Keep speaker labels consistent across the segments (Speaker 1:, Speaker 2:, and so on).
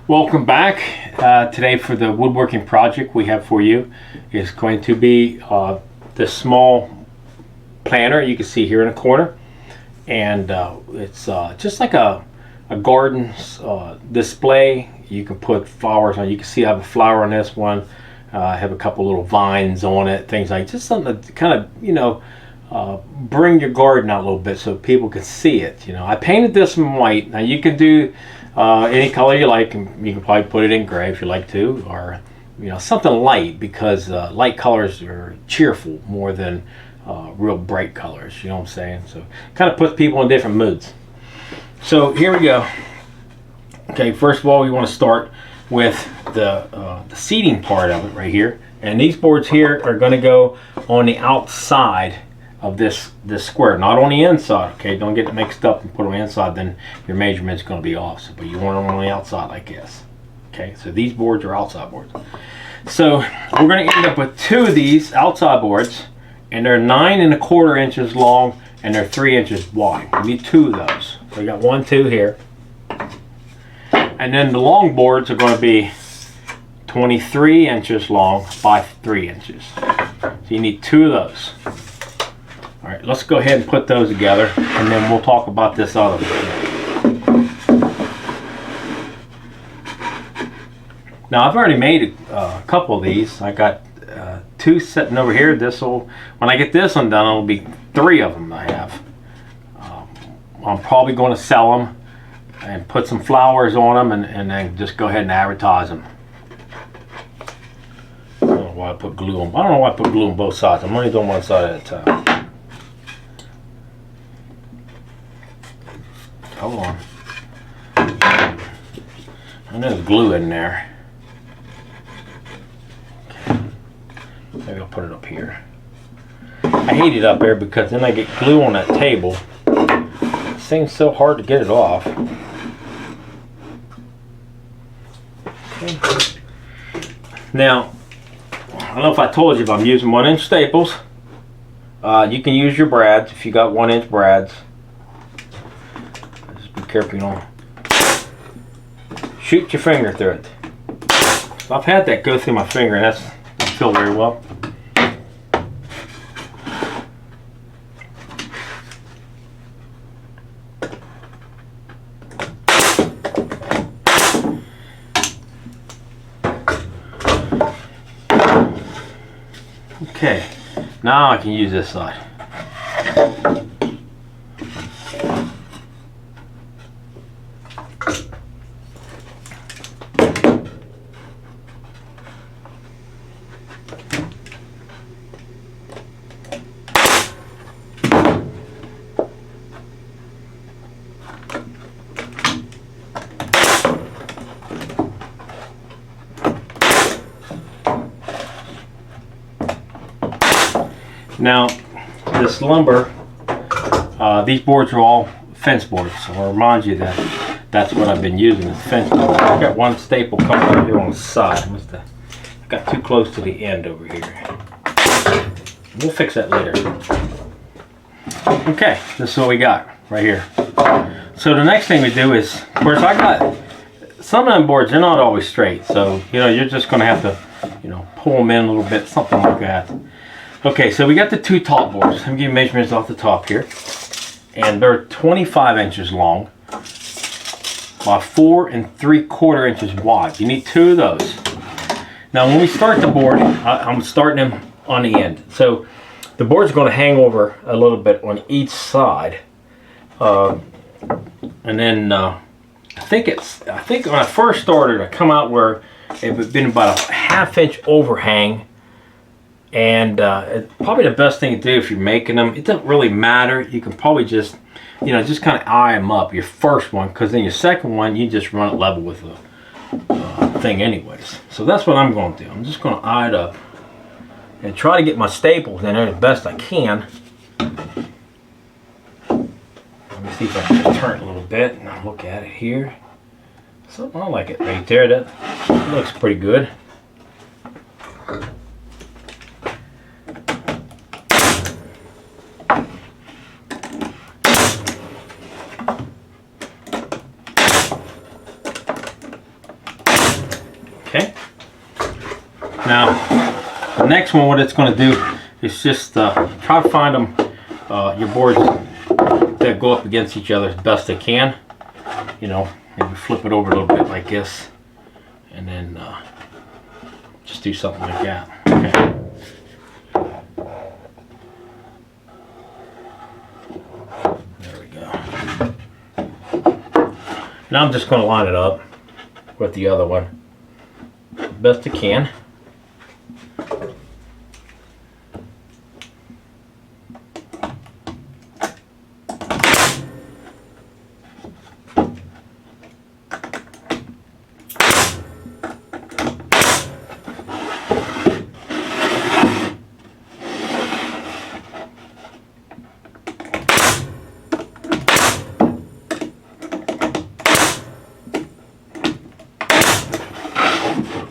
Speaker 1: Welcome back. Today for the woodworking project we have for you is going to be this small planter you can see here in the corner, and it's just like a garden display. You can put flowers on. You can see I have a flower on this one. I have a couple little vines on it, things like just something to kind of bring your garden out a little bit so people can see it. I painted this in white. Now you can do any color you like, and you can probably put it in gray if you like to, or something light, because light colors are cheerful more than real bright colors. You know what I'm saying? So kind of puts people in different moods. So here we go. Okay, first of all, we want to start with the seating part of it right here, and these boards here are going to go on the outside of this square, not on the inside. Okay, don't get it mixed up and put it on the inside, then your measurement's going to be off. So, but you want them on the outside like this. Okay, so these boards are outside boards. So we're going to end up with two of these outside boards, and they're 9 1/4 inches long and they're 3 inches wide. We need two of those. So we got 1, 2 here, and then the long boards are going to be 23 inches long by 3 inches. So you need two of those. All right, let's go ahead and put those together, and then we'll talk about this other one. Now, I've already made a couple of these. I got two sitting over here. When I get this one done, it'll be 3 of them I have. I'm probably going to sell them and put some flowers on them, and then just go ahead and advertise them. I don't know why I put glue on. I don't know why I put glue on both sides. I'm only doing one side at a time. Come on. And there's glue in there. Okay. Maybe I'll put it up here. I hate it up there because then I get glue on that table. It seems so hard to get it off. Okay. Now, I don't know if I told you, but I'm using 1-inch staples. You can use your brads if you got 1-inch brads. Careful, you don't shoot your finger through it. So I've had that go through my finger, and that doesn't feel very well. Okay, now I can use this side. Now, this lumber, these boards are all fence boards, so I'll remind you that that's what I've been using, is fence boards. I've got one staple coming up here on the side. I got too close to the end over here. We'll fix that later. Okay, this is what we got right here. So the next thing we do is, of course, I got some of them boards, they're not always straight, so you're just going to have to pull them in a little bit, something like that. Okay, so we got the two top boards. I'm giving measurements off the top here, and they're 25 inches long by 4 3/4 inches wide. You need two of those. Now, when we start the board, I'm starting them on the end. So the board's going to hang over a little bit on each side, and then I think when I first started, I come out where it had been about a 1/2 inch overhang. And it's probably the best thing to do if you're making them. It doesn't really matter. You can probably just, just kind of eye them up, your first one, because then your second one, you just run it level with the thing anyways. So that's what I'm going to do. I'm just going to eye it up and try to get my staples in there the best I can. Let me see if I can turn it a little bit and I'll look at it here. So I like it right there. That looks pretty good. Okay. Now, the next one, what it's going to do is just try to find them, your boards that go up against each other as best they can. You know, maybe flip it over a little bit like this, and then just do something like that. Okay. There we go. Now I'm just going to line it up with the other one best I can.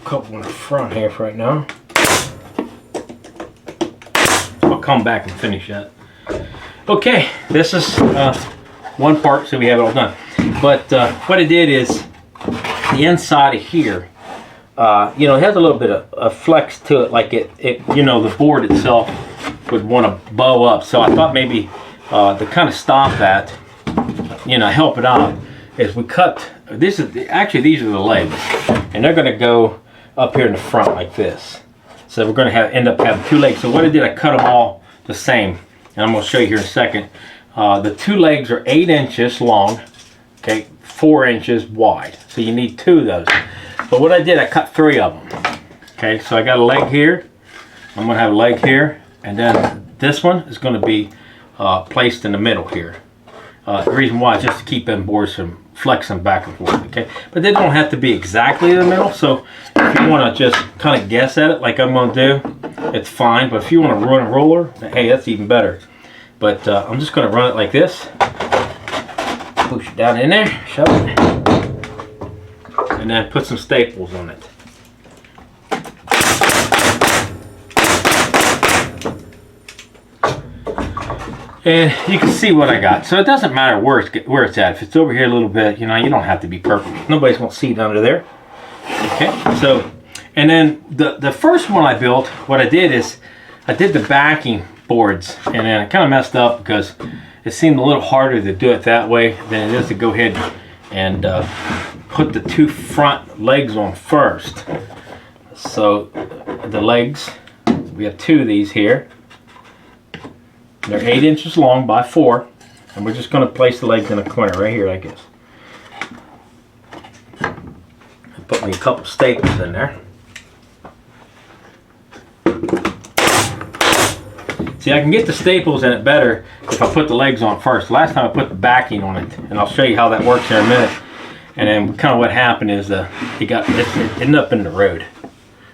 Speaker 1: Couple in the front here for right now. I'll come back and finish that. Okay, this is one part, so we have it all done. But what I did is the inside of here, you know, it has a little bit of a flex to it, like it you know, the board itself would want to bow up. So I thought maybe to kind of stop that, you know, help it out, is we cut. This is actually, these are the legs, and they're going to go up here in the front like this. So we're going to end up having two legs. So what I did, I cut them all the same, and I'm going to show you here in a second. The two legs are 8 inches long, okay, 4 inches wide. So you need 2 of those. But what I did, I cut 3 of them. Okay, so I got a leg here. I'm going to have a leg here, and then this one is going to be placed in the middle here. The reason why is just to keep them boards from flexing back and forth, okay? But they don't have to be exactly in the middle, so if you want to just kind of guess at it like I'm going to do, it's fine. But if you want to run a roller, hey, that's even better. But I'm just going to run it like this. Push it down in there, shove it, and then put some staples on it. And you can see what I got. So it doesn't matter where it's at. If it's over here a little bit, you know, you don't have to be perfect. Nobody's going to see it under there. Okay, so, and then the first one I built, what I did is, I did the backing boards, and then I kind of messed up because it seemed a little harder to do it that way than it is to go ahead and put the 2 front legs on first. So the legs, we have 2 of these here. They're 8 inches long by 4, and we're just going to place the legs in a corner right here, I guess. Put me a couple staples in there. See, I can get the staples in it better if I put the legs on first. Last time I put the backing on it, and I'll show you how that works in a minute. And then kind of what happened is it ended up in the road.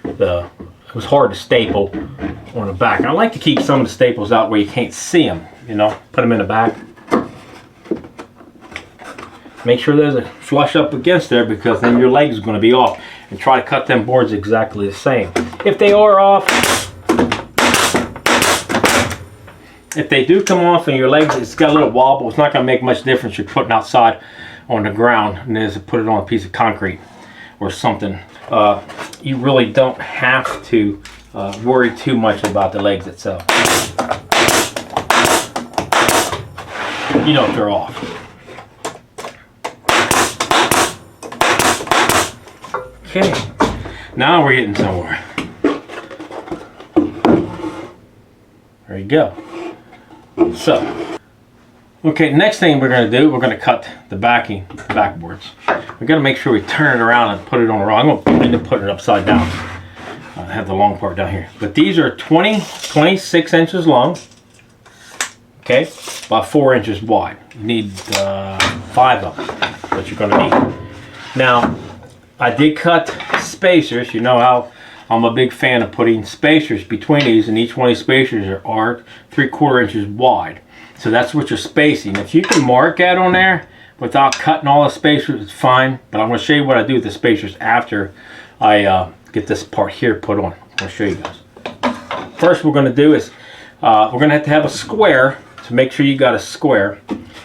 Speaker 1: It was hard to staple on the back. I like to keep some of the staples out where you can't see them, you know, put them in the back. Make sure there's a flush up against there, because then your legs are going to be off, and try to cut them boards exactly the same. If they are off, if they do come off and your legs, it's got a little wobble, it's not going to make much difference. You're putting outside on the ground, and then to put it on a piece of concrete or something. You really don't have to worry too much about the legs itself. You know if they're off. Okay, now we're getting somewhere. There you go. So, okay, next thing we're going to do, we're going to cut the backboards. We've got to make sure we turn it around and put it on the wrong. I'm going to end up putting it upside down. I have the long part down here. But these are 26 inches long, okay, by 4 inches wide. You need 5 of them that you're going to need. Now, I did cut spacers. You know how I'm a big fan of putting spacers between these, and each one of these spacers are 3/4 inches wide. So that's what you're spacing. If you can mark that on there without cutting all the spacers, it's fine. But I'm going to show you what I do with the spacers after I get this part here put on. I'll show you guys. First, what we're going to do is we're going to have a square. So make sure you got a square.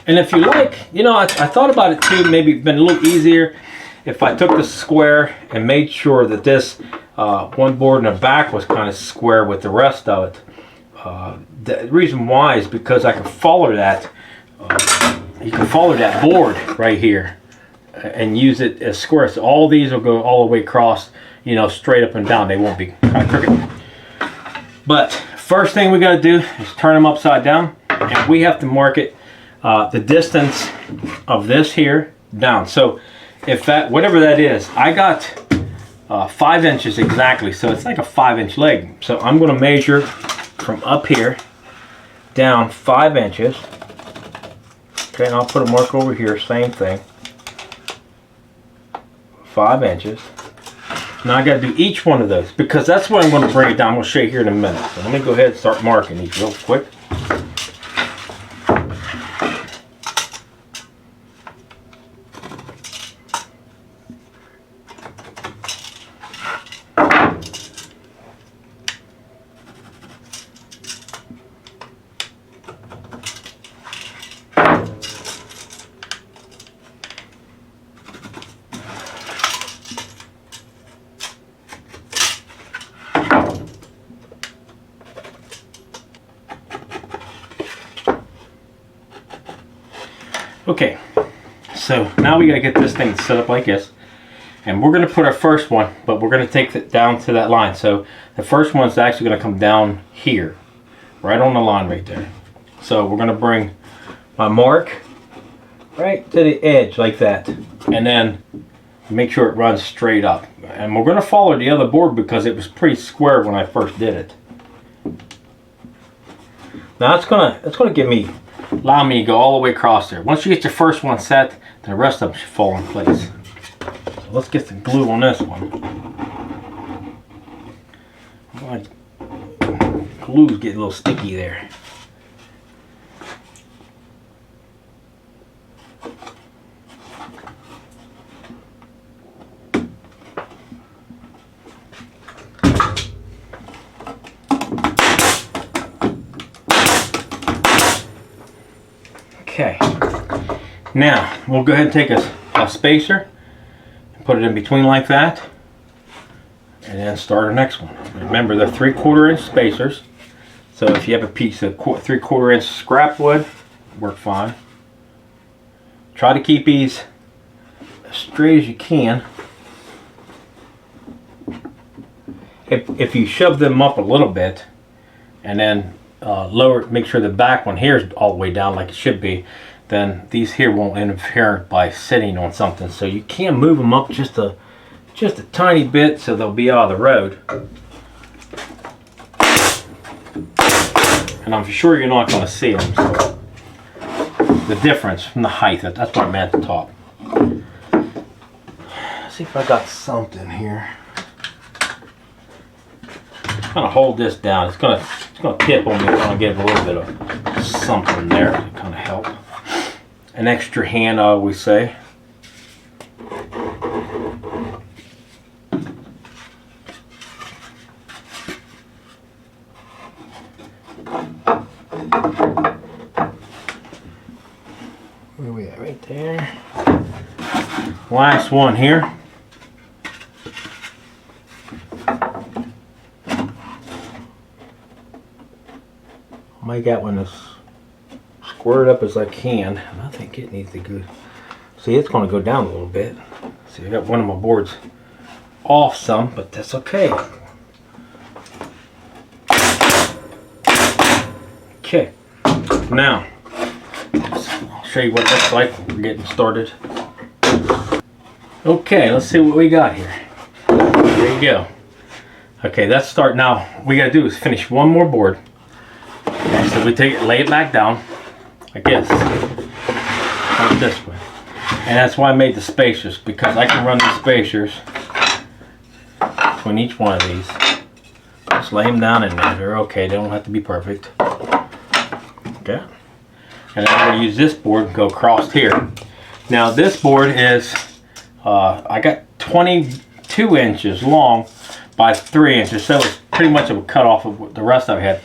Speaker 1: And if you like, you know, I thought about it too. Maybe it's been a little easier if I took the square and made sure that this one board in the back was kind of square with the rest of it, the reason why is because I can follow that. You can follow that board right here and use it as square. So all these will go all the way across, you know, straight up and down. They won't be kind of crooked. But first thing we got to do is turn them upside down, and we have to mark it the distance of this here down. So if that, whatever that is, I got 5 inches exactly, so it's like a 5-inch leg. So I'm going to measure from up here down 5 inches. Okay, and I'll put a mark over here, same thing, 5 inches. Now I got to do each one of those because that's what I'm going to bring it down. I'm going to show you here in a minute. So let me go ahead and start marking these real quick. Okay, so now we gotta get this thing set up like this, and we're gonna put our first one, but we're gonna take it down to that line. So the first one's actually gonna come down here, right on the line right there. So we're gonna bring my mark right to the edge like that, and then make sure it runs straight up. And we're gonna follow the other board because it was pretty square when I first did it. Now that's gonna give me, allow me to go all the way across there. Once you get your first one set, then the rest of them should fall in place. So let's get some glue on this one. Glue's getting a little sticky there. Okay, now we'll go ahead and take a spacer and put it in between like that, and then start our next one. Remember, they're 3/4 inch spacers, so if you have a piece of 3/4 inch scrap wood, work fine. Try to keep these as straight as you can. If you shove them up a little bit and then lower, make sure the back one here is all the way down like it should be, then these here won't interfere by sitting on something. So you can move them up just a tiny bit so they'll be out of the road. And I'm sure you're not going to see them. So the difference from the height, that's what I meant at the top. Let's see if I got something here. I'm gonna hold this down. It's gonna tip on me. I'm gonna give a little bit of something there to kind of help. An extra hand, I always say. Where are we at? Right there. Last one here. I got one as squared up as I can, and I think it needs to go. See, it's going to go down a little bit. See, I got one of my boards off some, but that's okay. Okay, now I'll show you what it looks like when we're getting started. Okay, let's see what we got here. There you go. Okay, that's start. Now we got to do is finish one more board. Okay, so we take it, lay it back down like this, like this way, and that's why I made the spacers, because I can run these spacers between each one of these. Just lay them down in there. They're okay. They don't have to be perfect. Okay, and then I'm going to use this board and go across here. Now this board is I got 22 inches long by 3 inches, so it's pretty much a cut off of what the rest I had.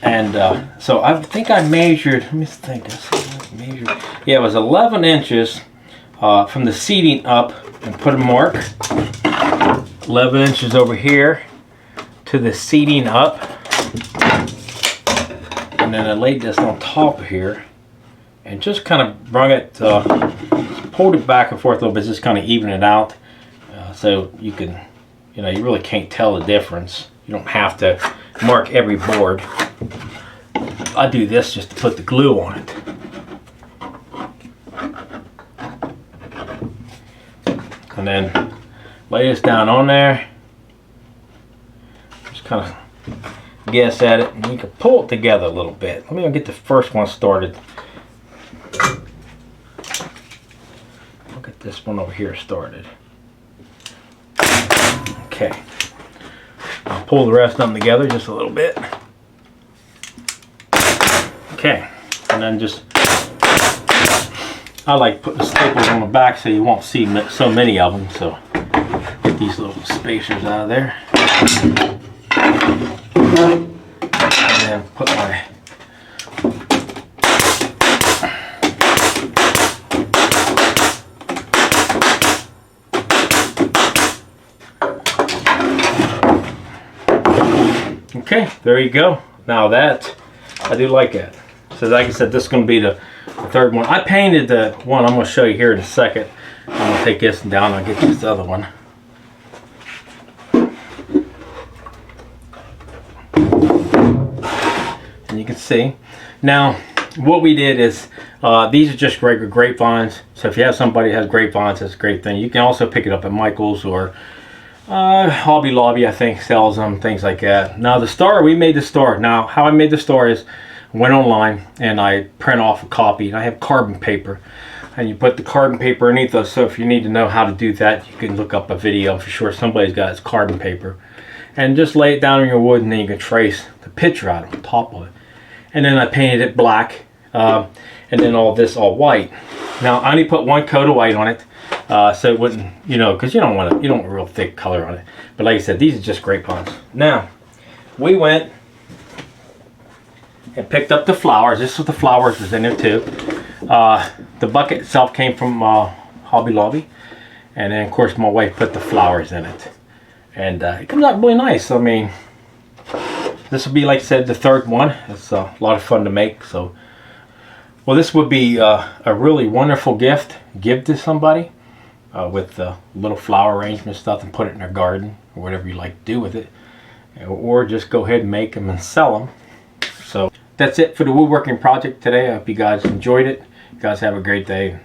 Speaker 1: And so I think I measured, let me think, yeah, it was 11 inches from the seating up and put a mark 11 inches over here to the seating up, and then I laid this on top of here and just kind of brung it, pulled it back and forth a little bit, just kind of even it out, so you can, you really can't tell the difference. You don't have to mark every board. I do this just to put the glue on it. And then lay this down on there. Just kind of guess at it, and you can pull it together a little bit. Let me get the first one started. I'll get this one over here started. Okay. I'll pull the rest of them together just a little bit. Okay. And then just, I like putting the staples on the back so you won't see so many of them. So get these little spacers out of there. And then put my okay, there you go. Now that, I do like that. So like I said, this is going to be the third one. I painted the one I'm going to show you here in a second. I'm going to take this down and I'll get this other one. And you can see. Now, what we did is, these are just regular grapevines. So if you have somebody that has grapevines, that's a great thing. You can also pick it up at Michael's or Hobby Lobby, I think, sells them, things like that. Now the star, we made the star. Now how I made the star is, I went online and I print off a copy, and I have carbon paper, and you put the carbon paper underneath us. So if you need to know how to do that, you can look up a video. For sure somebody's got his carbon paper, and just lay it down on your wood, and then you can trace the picture out on top of it. And then I painted it black, and then all this all white. Now I only put one coat of white on it, so it wouldn't, because you don't want a real thick color on it. But like I said, these are just grapevines. Now we went and picked up the flowers. This was the flowers was in there too. The bucket itself came from Hobby Lobby, and then of course my wife put the flowers in it, and it comes out really nice. I mean, this will be, like I said, the third one. It's a lot of fun to make. So, well, this would be a really wonderful gift. Give to somebody with little flower arrangement stuff, and put it in their garden or whatever you like to do with it, or just go ahead and make them and sell them. So that's it for the woodworking project today. I hope you guys enjoyed it. You guys have a great day.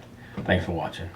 Speaker 1: Thanks for watching.